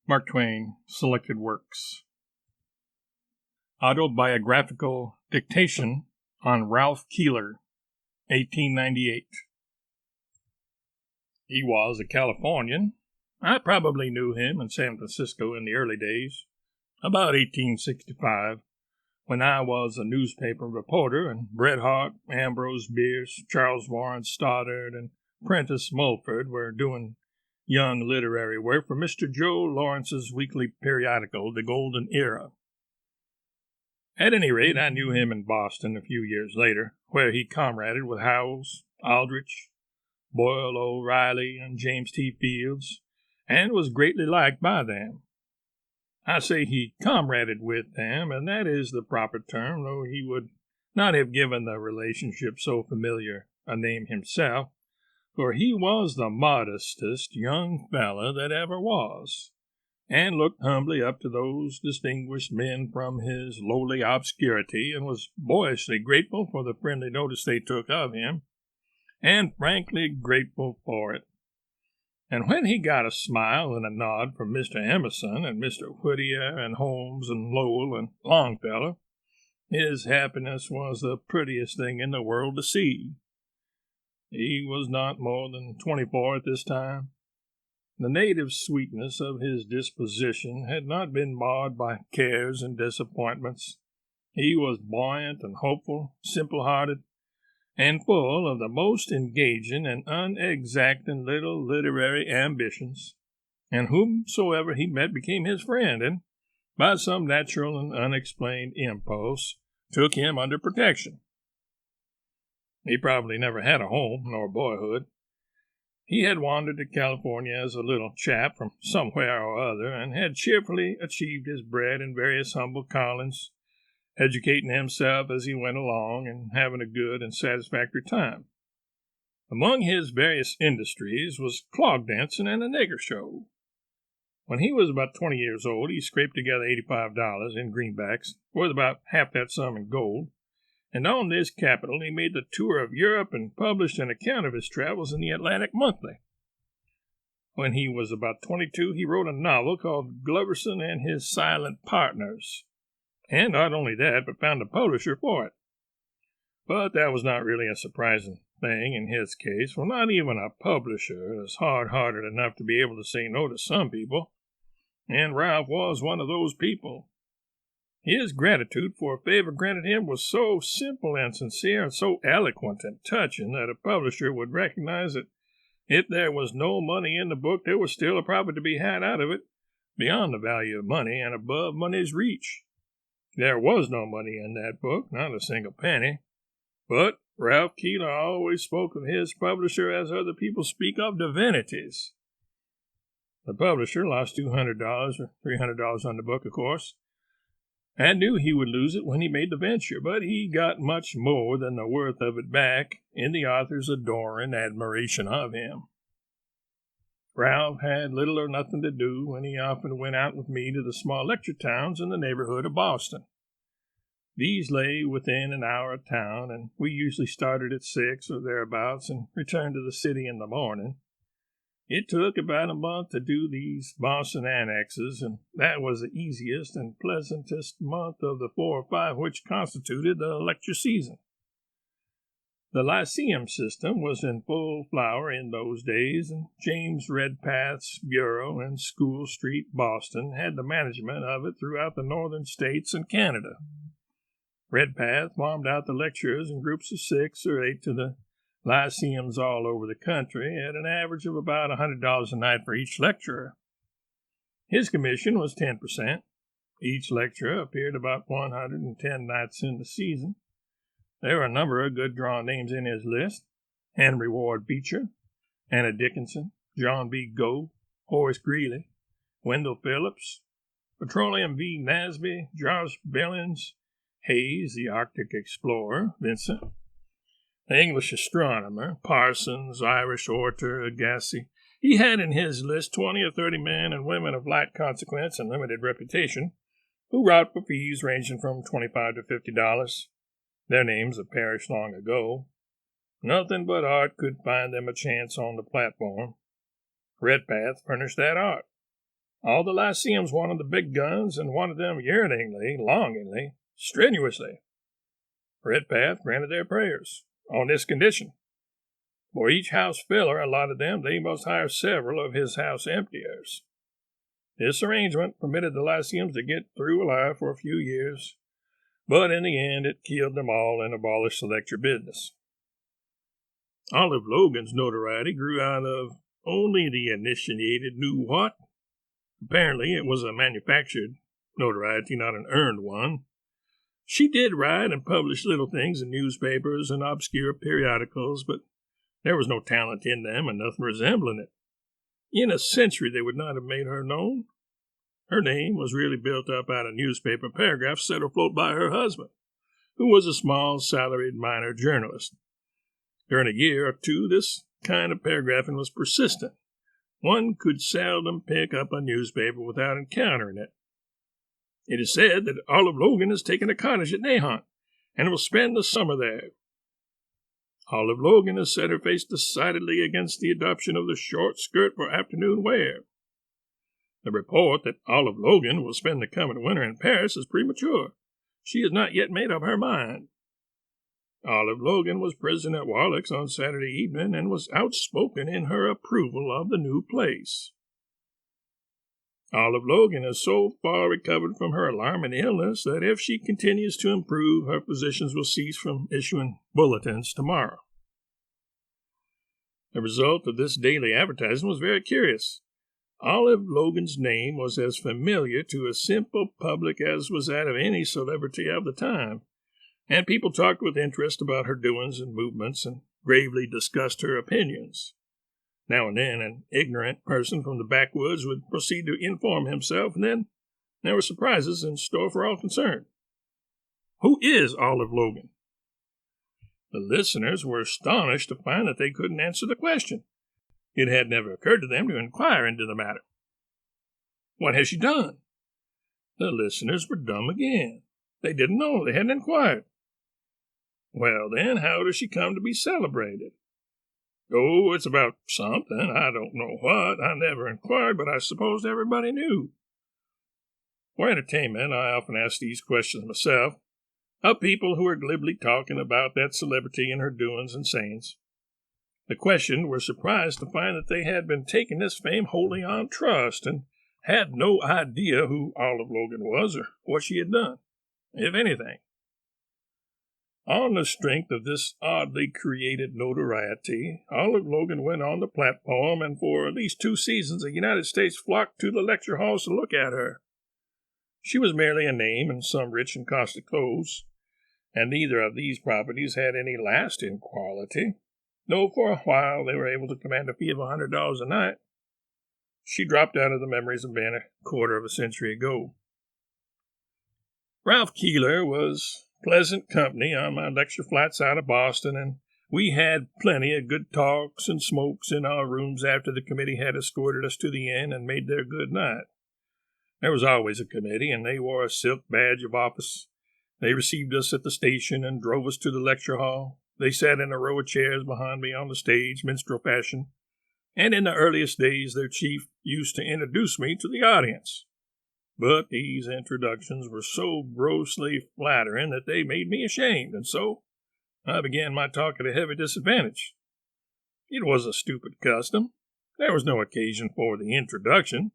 Mark Twain, Selected Works. Autobiographical Dictation on Ralph Keeler, 1898. He was a Californian. I probably knew him in San Francisco in the early days, about 1865, when I was a newspaper reporter and Bret Harte, Ambrose Bierce, Charles Warren Stoddard, and Prentice Mulford were doing young literary work for Mr. Joe Lawrence's weekly periodical, The Golden Era. At any rate, I knew him in Boston a few years later, where he comraded with Howells, Aldrich, Boyle O'Reilly, and James T. Fields, and was greatly liked by them. I say he comraded with them, and that is the proper term, though he would not have given the relationship so familiar a name himself, for he was the modestest young fellow that ever was, and looked humbly up to those distinguished men from his lowly obscurity, and was boyishly grateful for the friendly notice they took of him, and frankly grateful for it. And when he got a smile and a nod from Mr. Emerson and Mr. Whittier and Holmes and Lowell and Longfellow, his happiness was the prettiest thing in the world to see. He was not more than 24 at this time. The native sweetness of his disposition had not been marred by cares and disappointments. He was buoyant and hopeful, simple-hearted, and full of the most engaging and unexacting little literary ambitions, and whomsoever he met became his friend, and, by some natural and unexplained impulse, took him under protection. He probably never had a home nor boyhood. He had wandered to California as a little chap from somewhere or other, and had cheerfully achieved his bread in various humble callings, educating himself as he went along, and having a good and satisfactory time. Among his various industries was clog dancing and a nigger show. When he was about 20 years old, he scraped together $85 in greenbacks, worth about half that sum in gold, and on this capital he made the tour of Europe and published an account of his travels in the Atlantic Monthly. When he was about 22, he wrote a novel called Gloverson and His Silent Partners, and not only that, but found a publisher for it. But that was not really a surprising thing in his case, for not even a publisher is hard-hearted enough to be able to say no to some people, and Ralph was one of those people. His gratitude for a favor granted him was so simple and sincere and so eloquent and touching that a publisher would recognize that if there was no money in the book, there was still a profit to be had out of it, beyond the value of money and above money's reach. There was no money in that book, not a single penny, but Ralph Keeler always spoke of his publisher as other people speak of divinities. The publisher lost $200 or $300 on the book, of course, and knew he would lose it when he made the venture, but he got much more than the worth of it back in the author's adoring admiration of him. Ralph had little or nothing to do, and he often went out with me to the small lecture towns in the neighborhood of Boston. These lay within an hour of town, and we usually started at 6 or thereabouts and returned to the city in the morning. It took about a month to do these Boston annexes, and that was the easiest and pleasantest month of the 4 or 5 which constituted the lecture season. The Lyceum system was in full flower in those days, and James Redpath's bureau in School Street, Boston, had the management of it throughout the northern states and Canada. Redpath farmed out the lecturers in groups of 6 or 8 to the lyceums all over the country at an average of about $100 a night for each lecturer. His commission was 10%. Each lecturer appeared about 110 nights in the season. There were a number of good drawn names in his list: Henry Ward Beecher, Anna Dickinson, John B. Gough, Horace Greeley, Wendell Phillips, Petroleum V. Nasby, Josh Billings, Hayes, the Arctic explorer, Vincent, the English astronomer, Parsons, Irish orator, Agassiz. He had in his list 20 or 30 men and women of light consequence and limited reputation, who wrote for fees ranging from $25 to $50. Their names have perished long ago. Nothing but art could find them a chance on the platform. Redpath furnished that art. All the lyceums wanted the big guns and wanted them yearningly, longingly, strenuously. Redpath granted their prayers, on this condition. For each house filler allotted them, they must hire several of his house emptiers. This arrangement permitted the lyceums to get through alive for a few years, but in the end it killed them all and abolished the lecture business. Olive Logan's notoriety grew out of only the initiated knew what. Apparently it was a manufactured notoriety, not an earned one. She did write and publish little things in newspapers and obscure periodicals, but there was no talent in them and nothing resembling it. In a century they would not have made her known. Her name was really built up out of newspaper paragraphs set afloat by her husband, who was a small salaried minor journalist. During a year or two, this kind of paragraphing was persistent. One could seldom pick up a newspaper without encountering it. It is said that Olive Logan has taken a cottage at Nahant and will spend the summer there. Olive Logan has set her face decidedly against the adoption of the short skirt for afternoon wear. The report that Olive Logan will spend the coming winter in Paris is premature. She has not yet made up her mind. Olive Logan was present at Warlick's on Saturday evening and was outspoken in her approval of the new place. Olive Logan has so far recovered from her alarming illness that if she continues to improve, her physicians will cease from issuing bulletins tomorrow. The result of this daily advertising was very curious. Olive Logan's name was as familiar to a simple public as was that of any celebrity of the time, and people talked with interest about her doings and movements and gravely discussed her opinions. Now and then an ignorant person from the backwoods would proceed to inform himself, and then there were surprises in store for all concerned. Who is Olive Logan? The listeners were astonished to find that they couldn't answer the question. It had never occurred to them to inquire into the matter. What has she done? The listeners were dumb again. They didn't know. They hadn't inquired. Well, then, how does she come to be celebrated? Oh, it's about something. I don't know what. I never inquired, but I supposed everybody knew. For entertainment, I often ask these questions myself, of people who are glibly talking about that celebrity and her doings and sayings. The questioned were surprised to find that they had been taking this fame wholly on trust and had no idea who Olive Logan was or what she had done, if anything. On the strength of this oddly created notoriety, Olive Logan went on the platform, and for at least 2 seasons the United States flocked to the lecture halls to look at her. She was merely a name and some rich and costly clothes, and neither of these properties had any lasting quality, though for a while they were able to command a fee of $100 a night. She dropped out of the memories of being a quarter of a century ago. Ralph Keeler was pleasant company on my lecture flats out of Boston, and we had plenty of good talks and smokes in our rooms after the committee had escorted us to the inn and made their good night. There was always a committee, and they wore a silk badge of office. They received us at the station and drove us to the lecture hall. They sat in a row of chairs behind me on the stage, minstrel fashion, and in the earliest days their chief used to introduce me to the audience. But these introductions were so grossly flattering that they made me ashamed, and so I began my talk at a heavy disadvantage. It was a stupid custom. There was no occasion for the introduction.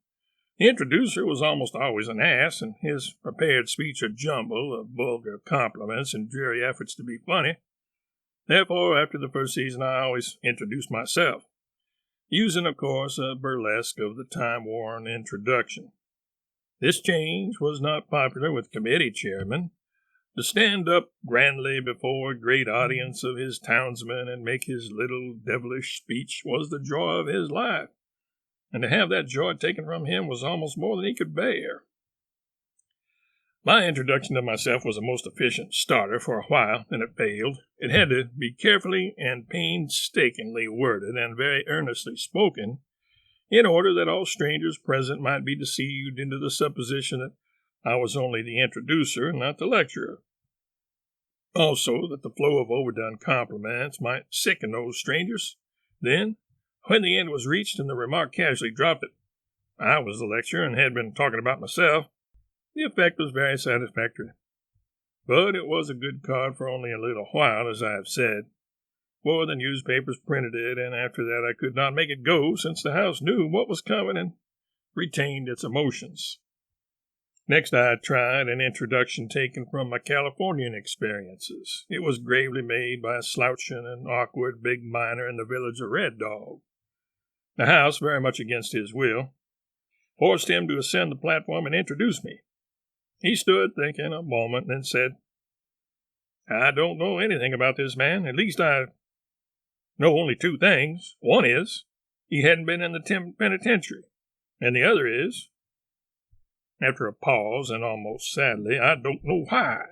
The introducer was almost always an ass, and his prepared speech a jumble of vulgar compliments and dreary efforts to be funny. Therefore, after the first season, I always introduced myself, using, of course, a burlesque of the time-worn introduction. This change was not popular with committee chairmen. To stand up grandly before a great audience of his townsmen and make his little devilish speech was the joy of his life, and to have that joy taken from him was almost more than he could bear. My introduction to myself was a most efficient starter for a while, and it failed. It had to be carefully and painstakingly worded and very earnestly spoken, in order that all strangers present might be deceived into the supposition that I was only the introducer and not the lecturer. Also, that the flow of overdone compliments might sicken those strangers. Then, when the end was reached and the remark casually dropped at I was the lecturer and had been talking about myself, the effect was very satisfactory. But it was a good card for only a little while, as I have said, for the newspapers printed it, and after that I could not make it go, since the house knew what was coming and retained its emotions. Next I tried an introduction taken from my Californian experiences. It was gravely made by a slouching and awkward big miner in the village of Red Dog. The house, very much against his will, forced him to ascend the platform and introduce me. He stood thinking a moment and then said, "I don't know anything about this man. At least I know only two things. One is, he hadn't been in the penitentiary, and the other is," after a pause and almost sadly, "I don't know why."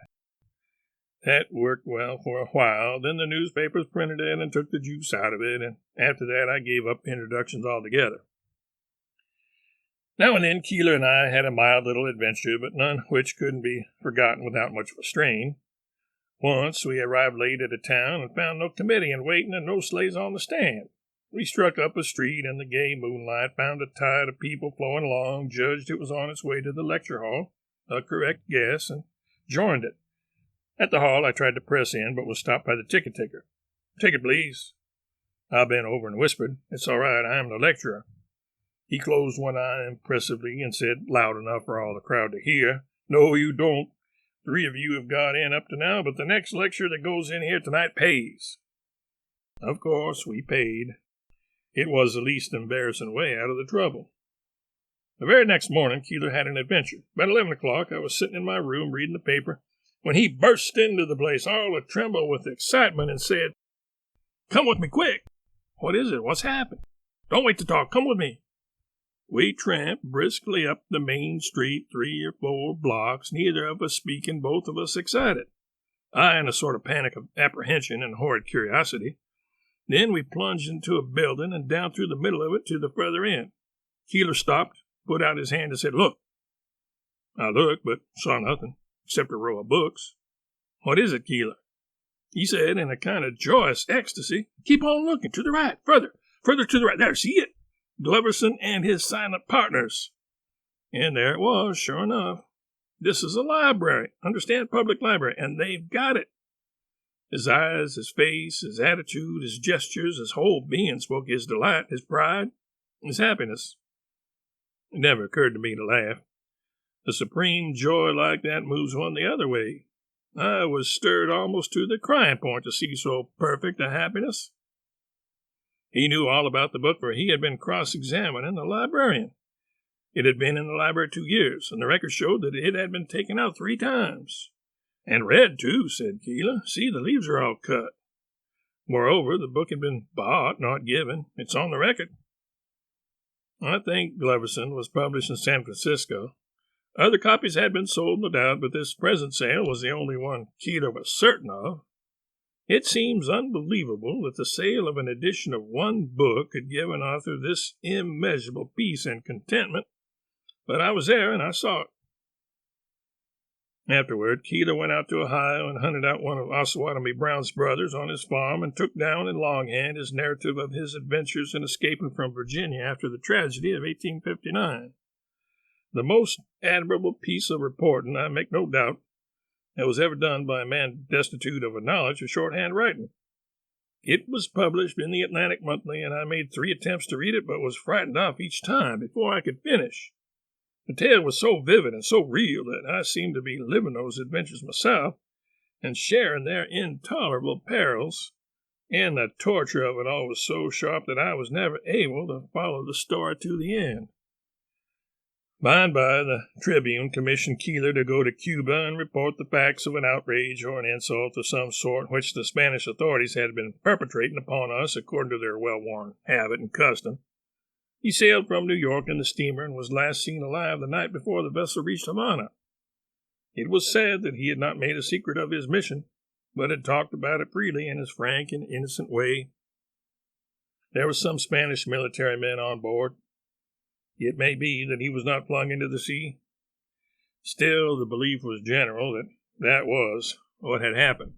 That worked well for a while. Then the newspapers printed it and took the juice out of it, and after that I gave up introductions altogether. Now and then Keeler and I had a mild little adventure, but none which couldn't be forgotten without much of a strain. Once we arrived late at a town and found no committee in waiting and no sleighs on the stand. We struck up a street in the gay moonlight, found a tide of people flowing along, judged it was on its way to the lecture hall, a correct guess, and joined it. At the hall I tried to press in, but was stopped by the ticket taker. "Ticket, please." I bent over and whispered, "It's all right, I am the lecturer." He closed one eye impressively and said, loud enough for all the crowd to hear, "No, you don't. 3 of you have got in up to now, but the next lecturer that goes in here tonight pays." Of course, we paid. It was the least embarrassing way out of the trouble. The very next morning, Keeler had an adventure. About 11 o'clock, I was sitting in my room reading the paper when he burst into the place, all a-tremble with excitement, and said, "Come with me, quick." "What is it? What's happened?" "Don't wait to talk. Come with me." We tramped briskly up the main street 3 or 4 blocks, neither of us speaking, both of us excited. I in a sort of panic of apprehension and horrid curiosity. Then we plunged into a building and down through the middle of it to the further end. Keeler stopped, put out his hand and said, "Look." I looked, but saw nothing, except a row of books. "What is it, Keeler?" He said in a kind of joyous ecstasy, "Keep on looking, to the right, further to the right. There, see it? Gloverson and his silent partners." And there it was, sure enough. This is a library, understand, public library, and they've got it. His eyes, his face, his attitude, his gestures, his whole being spoke his delight, his pride, his happiness. It never occurred to me to laugh. A supreme joy like that moves one the other way. I was stirred almost to the crying point to see so perfect a happiness. He knew all about the book, for he had been cross-examining the librarian. It had been in the library 2 years, and the record showed that it had been taken out 3 times. "And read, too," said Keeler. "See, the leaves are all cut. Moreover, the book had been bought, not given. It's on the record." I think Gloverson was published in San Francisco. Other copies had been sold, no doubt, but this present sale was the only one Keeler was certain of. It seems unbelievable that the sale of an edition of one book could give an author this immeasurable peace and contentment, but I was there and I saw it. Afterward, Keeler went out to Ohio and hunted out one of Osawatomie Brown's brothers on his farm and took down in longhand his narrative of his adventures in escaping from Virginia after the tragedy of 1859. The most admirable piece of reporting, I make no doubt, that was ever done by a man destitute of a knowledge of shorthand writing. It was published in the Atlantic Monthly, and I made 3 attempts to read it, but was frightened off each time before I could finish. The tale was so vivid and so real that I seemed to be living those adventures myself, and sharing their intolerable perils, and the torture of it all was so sharp that I was never able to follow the story to the end. By and by, the Tribune commissioned Keeler to go to Cuba and report the facts of an outrage or an insult of some sort which the Spanish authorities had been perpetrating upon us according to their well-worn habit and custom. He sailed from New York in the steamer and was last seen alive the night before the vessel reached Havana. It was said that he had not made a secret of his mission, but had talked about it freely in his frank and innocent way. There were some Spanish military men on board. It may be that he was not flung into the sea. Still, the belief was general that that was what had happened.